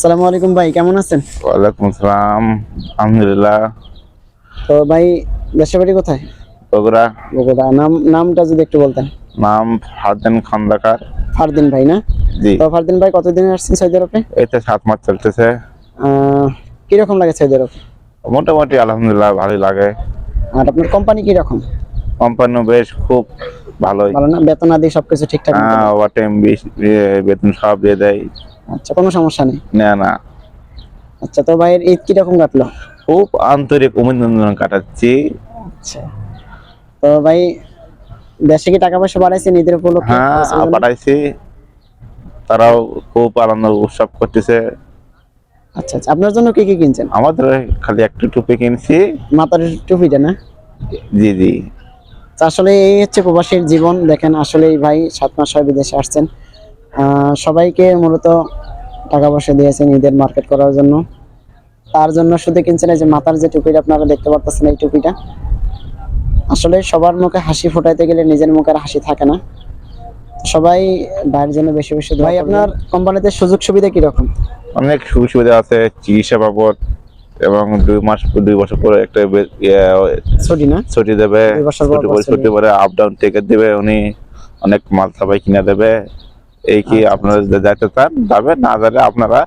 আসসালামু আলাইকুম ভাই, কেমন আছেন? ওয়ালাইকুম আসসালাম। আলহামদুলিল্লাহ। তো ভাই, দেশের বাড়ি কোথায়? বগুড়া। বগুড়া। নামটা যদি একটু বলতেন। নাম ফারদিন খন্দকার। ফারদিন ভাই না? জি। তো ফারদিন ভাই, কতদিন আসছেন সৌদি আরবে? এই তো 7 মাস চলতেছে। কিরকম লাগে সৌদি আরব? মোটামুটি আলহামদুলিল্লাহ ভালোই লাগে। আর আপনার কোম্পানি কিরকম? কোম্পানি বেশ খুব ভালোই। ভালো না? বেতন আদি সবকিছু ঠিকঠাক মতো দেয়? ওভার টাইম বেতন সব দিয়ে দেয়। আচ্ছা, কোনো সমস্যা নেই। না না, আচ্ছা, তো ভাইয়ের ঈদ কিরকম কাটলো? খুব আন্তরিক অভিনন্দন কাটাচ্ছি। আচ্ছা, তো ভাই, দেশে কি টাকা পয়সা বাড়াইছেন ঈদের উপলক্ষে? হ্যাঁ, খরচের জন্য? পাঠাইছি। তারাও খুব আনন্দ উৎসব করতেছে। আচ্ছা আচ্ছা, আপনার জন্য কি কি কিনছেন? আমাদের খালি একটা টুপি কিনছি। মাথার টুপিটা না? জি জি। তো আসলে এই হচ্ছে প্রবাসীর জীবন। দেখেন, আসলেই ভাই 7 মাস হয় বিদেশে আসছেন। সবাইকে মূলত টাকা পয়সা দিয়েছেন ঈদের মার্কেট করার জন্য। তার জন্য শুধু কিনছেন এই যে মাথার যে টুপিটা আপনারা দেখতে পারতেছেন, এই টুপিটা। আসলে সবার মুখে হাসি ফোটাইতে গেলে নিজের মুখে আর হাসি থাকে না। সবাই ভাইয়ের জন্য বেশি বেশি দোয়া করবেন। ভাই, আপনার কোম্পানিতে সুযোগ সুবিধা কিরকম? অনেক সুযোগ সুবিধা আছে, চিকিৎসা বাবদ এবং 2 বছর পরে একটা ছুটি না? ছুটি দেবে। 2 বছর পর পর ছুটি। ছুটি পরে আপ ডাউন টিকিট দেবে উনি। অনেক মাল সবাই কিনে দেবে। এই কি আচ্ছা, আপনারা আচ্ছা। যদি যাইতে চান যাবেন, না যাবে আপনারা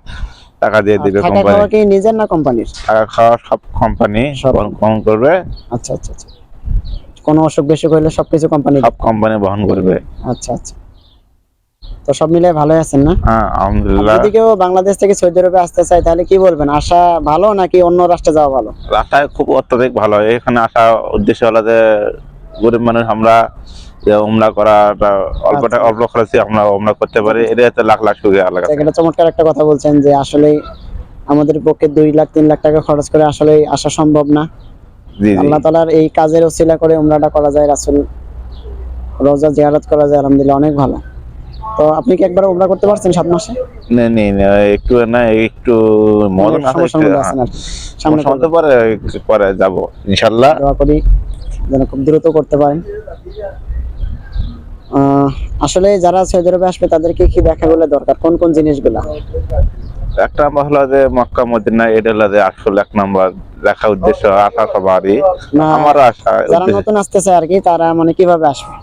টাকা দিয়ে আর দিবে থাকা কোম্পানি। খাওয়া কি নিজের না কোম্পানির? টাকা খাওয়া সব কোম্পানি সব। বহন করবে। আচ্ছা আচ্ছা আচ্ছা। কোনো অসুখ বিসুখ হইলে সবকিছু কোম্পানি? সব কোম্পানি বহন করবে। আচ্ছা আচ্ছা। তো সব মিলে ভালোই আছেন না? হ্যাঁ আর আলহামদুলিল্লাহ। যদি কেউ বাংলাদেশ থেকে সৌদি আরবে আসতে চায় তাহলে কি বলবেন? আসা ভালো নাকি অন্য রাষ্ট্রে যাওয়া ভালো? রাস্তায় খুব অত্যাধিক ভালো। এখানে আসা উদ্দেশ্য হলো যে গরিব মানুষ আমরা যে উমরা করাটা আচ্ছা। অল্প খরচে আমরা উমরা করতে পারি। এটা হচ্ছে লাখ লাখ সুবিধা আল্লাহ কাছে। এটা চমৎকার একটা কথা বলছেন যে আসলে আমাদের পক্ষে 2 লাখ 3 লাখ টাকা খরচ করে আসলে আসা সম্ভব না। জি জি। আল্লাহ তাআলার এই কাজের ওসিলা করে উমরাটা করা যায়, রাসূল রওজা জিয়ারত করা যায়, আলহামদুলিল্লাহ অনেক ভালো। তো আপনি কি একবার উমরা করতে পারছেন 7 মাসে? একটু মদন আছে সমস্যার মধ্যে আছেন আর কি। সামনে সমস্যা পরে পরে যাব ইনশাআল্লাহ। দোয়া করি যেন খুব দ্রুত করতে পারেন। আসলে যারা সৌদি আরবে আসবে তাদেরকে কি দেখাগুলো দরকার? কোন কোন জিনিসগুলা? একটা নাম্বার হলো যে মক্কা মদিনা, এটা হলো যে আসলে 1 নাম্বার দেখা উদ্দেশ্য আসা সবারই। না, আমারও আসা যারা উদ্দেশ্য। নতুন আসতেছে আর কি, তারা মানে কিভাবে আসবে?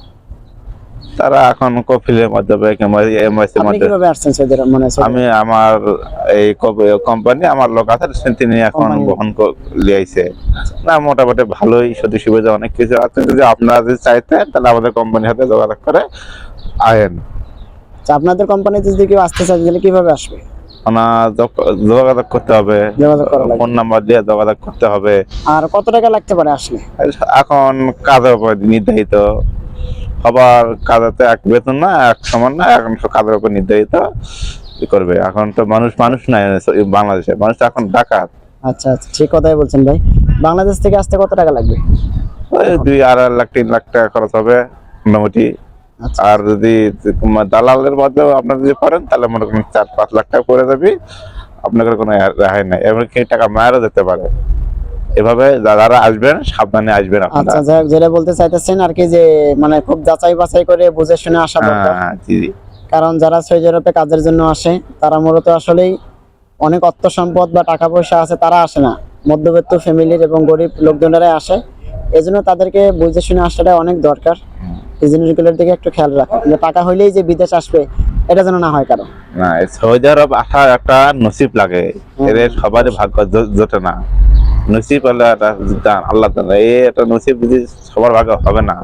তারা এখন কফিলের মাধ্যমে কিংবা এমআইসির আপনি মাধ্যমে। কিভাবে আসছেন সৌদি আরব? মানে আমি আমার এই কোম্পানি আমার লোক আছে, তিনি এখন কোম্পানি। বহন লিয়াইছে। না মোটামুটি ভালোই সুযোগ সুবিধা অনেক কিছু আছে। যদি আপনারা যদি চাইতেন তাহলে আমাদের কোম্পানির সাথে যোগাযোগ করে আয়েন। আচ্ছা, আপনাদের কোম্পানিতে যদি কেউ আসতে চায় তাহলে কিভাবে আসবে? যোগাযোগ করতে হবে। যোগাযোগ করা লাগবে। ফোন নাম্বার দিয়ে যোগাযোগ করতে হবে। আর কত টাকা লাগতে পারে আসলে? এখন কাজের উপর নির্ধারিত। সবার কাজেতে এক বেতন না, এক সমান না। এখন কাজের উপর নির্ধারিত করবে। এখন তো মানুষ নাই বাংলাদেশে, মানুষ এখন ডাকাত। আচ্ছা আচ্ছা, ঠিক কথাই বলছেন ভাই। বাংলাদেশ থেকে আসতে কত টাকা লাগবে? ওই 2-2.5 লাখ 3 লাখ টাকা খরচ হবে মোটামুটি। আচ্ছা আর যদি দালালের মাধ্যমে আপনারা যদি করেন তাহলে মনে করেন 4-5 লাখ টাকা পড়ে যাবে। আপনাদের কোনো রেহাই নাই, এমনকি টাকা মায়েরও যেতে পারে। এভাবে যারা আসবেন সাবধানে আসবেন আপনারা। আচ্ছা, যাই হোক, যেটা বলতে চাইতেছেন আর কি যে মানে খুব যাচাই বাছাই করে বুঝে শুনে আসা দরকার। জি জি। কারণ যারা সৌদি আরবে কাজের জন্য আসে তারা মূলত আসলেই অনেক অর্থ সম্পদ বা টাকা পয়সা আছে, তারা আসে না। মধ্যবিত্ত ফ্যামিলির এবং গরিব লোকজনেরাই আসে। এজন্য তাদেরকে বুঝে শুনে আসাটা অনেক দরকার। এই জিনিসগুলোর দিকে একটু খেয়াল রাখা, যে টাকা হইলেই যে বিদেশ আসবে এটা যেন না হয় কারো। না, সৌদি আরব আসা একটা নসিব লাগে। এদের সবারই ভাগ্য জোটে না। নসিব আল্লাহ আল্লাহ তাআলা, এই একটা নসিব যদি সবার ভাগ্য হবে না।